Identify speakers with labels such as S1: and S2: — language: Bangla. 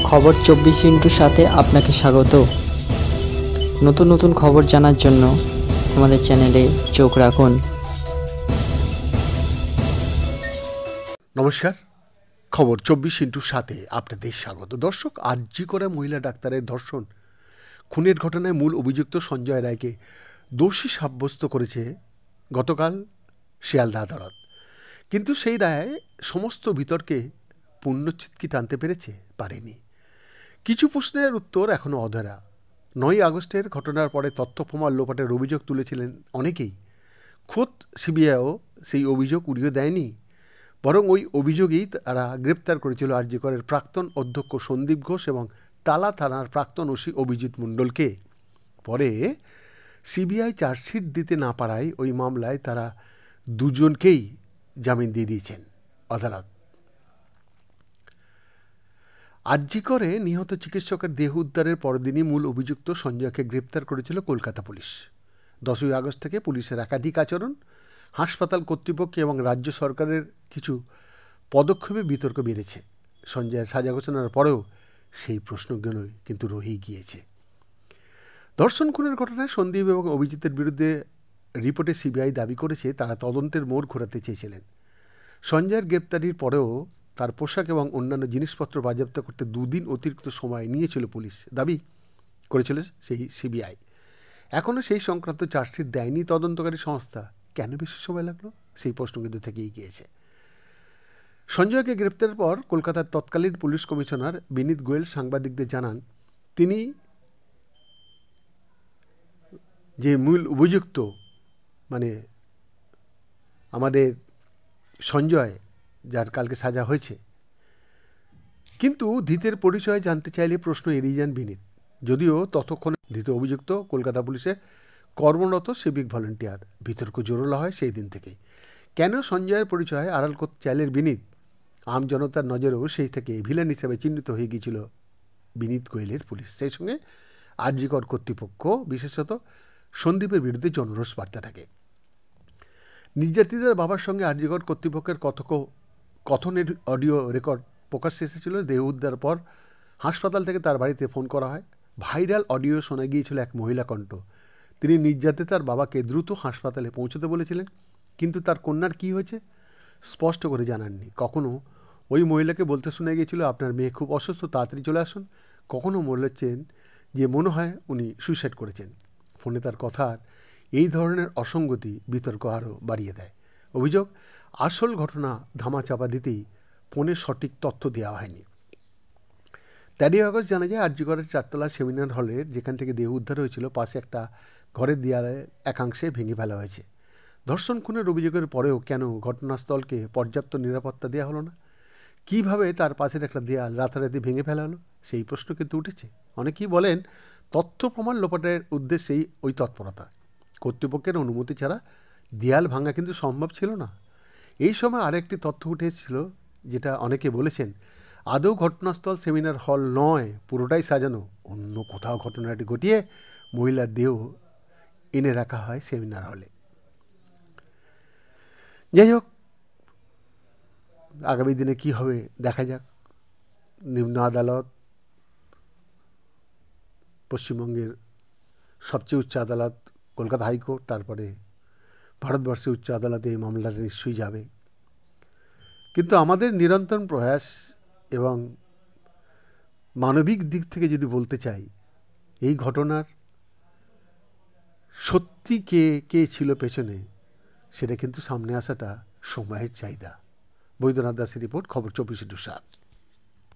S1: খবর 24 সাথে আপনাকে স্বাগত। নতুন নতুন খবর জানার জন্য আমাদের চ্যানেলে চোখ রাখুন।
S2: নমস্কার, খবর 24/7 আপনাদের স্বাগত। দর্শক, আরজি করা মহিলা ডাক্তারের ধর্ষণ খুনের ঘটনায় মূল অভিযুক্ত সঞ্জয় রায়কে দোষী সাব্যস্ত করেছে গতকাল শিয়ালদা আদালত। কিন্তু সেই রায় সমস্ত বিতর্কে পূর্ণচ্ছেদ কি টানতে পারেনি। কিছু প্রশ্নের উত্তর এখনও অধরা। 9 আগস্টের ঘটনার পরে তথ্য প্রমাণ লোপাটের অভিযোগ তুলেছিলেন অনেকেই। খোদ সিবিআইও সেই অভিযোগ উড়িয়ে দেয়নি, বরং ওই অভিযোগেই তারা গ্রেপ্তার করেছিল আরজি করের প্রাক্তন অধ্যক্ষ সন্দীপ ঘোষ এবং টালা থানার প্রাক্তন ওসি অভিজিৎ মণ্ডলকে। পরে সিবিআই চার্জশিট দিতে না পারায় ওই মামলায় তারা দুজনকেই জামিন দিয়ে দিয়েছেন আদালত। আরজি করে নিহত চিকিৎসকের দেহ উদ্ধারের পরদিনই মূল অভিযুক্ত সঞ্জয়কে গ্রেপ্তার করেছিল কলকাতা পুলিশ। 10ই আগস্ট থেকে পুলিশের একাধিক আচরণ, হাসপাতাল কর্তৃপক্ষ এবং রাজ্য সরকারের কিছু পদক্ষেপে বিতর্ক বেড়েছে। সঞ্জয়ের সাজা ঘোষণার পরেও সেই প্রশ্নগুলো কিন্তু রয়েই গিয়েছে। ধর্ষণ খুনের ঘটনায় সন্দীপ এবং অভিজিতের বিরুদ্ধে রিপোর্টে সিবিআই দাবি করেছে তারা তদন্তের মোড় ঘোরাতে চেয়েছিলেন। সঞ্জয়ের গ্রেপ্তারির পরেও তার পোশাক এবং অন্যান্য জিনিসপত্র বাজেয়াপ্ত করতে 2 দিন অতিরিক্ত সময় নিয়েছিল পুলিশ, দাবি করেছিল সেই সিবিআই। এখনও সেই সংক্রান্ত চার্জশিট দেয়নি তদন্তকারী সংস্থা। কেন বেশি সময় লাগলো, সেই প্রশ্ন কিন্তু থেকেই গিয়েছে। সঞ্জয়কে গ্রেপ্তারের পর কলকাতার তৎকালীন পুলিশ কমিশনার বিনীত গোয়েল সাংবাদিকদের জানান, তিনি যে মূল অভিযুক্ত মানে আমাদের সঞ্জয়, যার কালকে সাজা হয়েছে, কিন্তু ধৃতের পরিচয় জানতে চাইলে প্রশ্ন এড়িয়ে যান বিনীত। যদিও ততক্ষণে ধৃত অভিযুক্ত কলকাতা পুলিশে কর্মরত সিভিক ভলেন্টিয়ার। বিতর্ক জোরালো হয় সেই দিন থেকেই। কেন সঞ্জয়ের পরিচয় আড়াল করতে চাইলেন বিনীত? আম জনতার নজরেও সেই থেকে ভিলেন হিসেবে চিহ্নিত হয়ে গিয়েছিল বিনীত গোয়েলের পুলিশ। সেই সঙ্গে আরজি কর কর্তৃপক্ষ, বিশেষত সন্দীপের বিরুদ্ধে জনরোষ বাড়তে থাকে। নির্যাতিতার বাবার সঙ্গে আরজি কর কর্তৃপক্ষের কথনের অডিও রেকর্ড প্রকাশ্যে এসেছিল। দেহ উদ্ধার পর হাসপাতাল থেকে তার বাড়িতে ফোন করা হয়। ভাইরাল অডিও শোনা গিয়েছিল এক মহিলা কণ্ঠ। তিনি নির্যাতিতার বাবাকে দ্রুত হাসপাতালে পৌঁছতে বলেছিলেন, কিন্তু তার কন্যার কি হয়েছে স্পষ্ট করে জানাননি। কখনো ওই মহিলাকে বলতে শোনা গিয়েছিল, আপনার মেয়ে খুব অসুস্থ, তাড়াতাড়ি চলে আসুন। কখনো বলেছেন যে মনে হয় উনি সুইসাইড করেছেন। ফোনে তার কথার এই ধরনের অসঙ্গতি বিতর্ক আরও বাড়িয়ে দেয়। অভিযোগ, আসল ঘটনা ধামাচাপা দিতেই ফোনে সঠিক তথ্য দেওয়া হয়নি। 13 আগস্ট জানা যায় আরজি করের 4তলা সেমিনার হলের যেখান থেকে দেহ উদ্ধার হয়েছিল, পাশে একটা ঘরের দেয়ালে একাংশে ভেঙে ফেলা হয়েছে। ধর্ষণ খুনের অভিযোগের পরেও কেন ঘটনাস্থলকে পর্যাপ্ত নিরাপত্তা দেওয়া হলো না? কিভাবে তার পাশের একটা দেয়াল রাতারাতি ভেঙে ফেলা হলো, সেই প্রশ্ন কিন্তু উঠেছে। অনেকেই বলেন তথ্য প্রমাণ লোপাটের উদ্দেশ্যেই ওই তৎপরতা। কর্তৃপক্ষের অনুমতি ছাড়া দেয়াল ভাঙা কিন্তু সম্ভব ছিল না। এই সময় আরেকটি তথ্য উঠে এসেছিল, যেটা অনেকে বলেছেন আদৌ ঘটনাস্থল সেমিনার হল নয়, পুরোটাই সাজানো। অন্য কোথাও ঘটনাটি ঘটিয়ে মহিলার দেহ এনে রাখা হয় সেমিনার হলে। যাই হোক, আগামী দিনে কি হবে দেখা যাক। নিম্ন আদালত, পশ্চিমবঙ্গের সবচেয়ে উচ্চ আদালত কলকাতা হাইকোর্ট, তারপরে ভারতবর্ষের উচ্চ আদালতে এই মামলাটা নিশ্চয়ই যাবে। কিন্তু আমাদের নিরন্তর প্রয়াস এবং মানবিক দিক থেকে যদি বলতে চাই, এই ঘটনার সত্যি কে ছিল পেছনে, সেটা কিন্তু সামনে আসাটা সময়ের চাহিদা। বৈদ্যনাথ দাসের রিপোর্ট, খবর 24/7।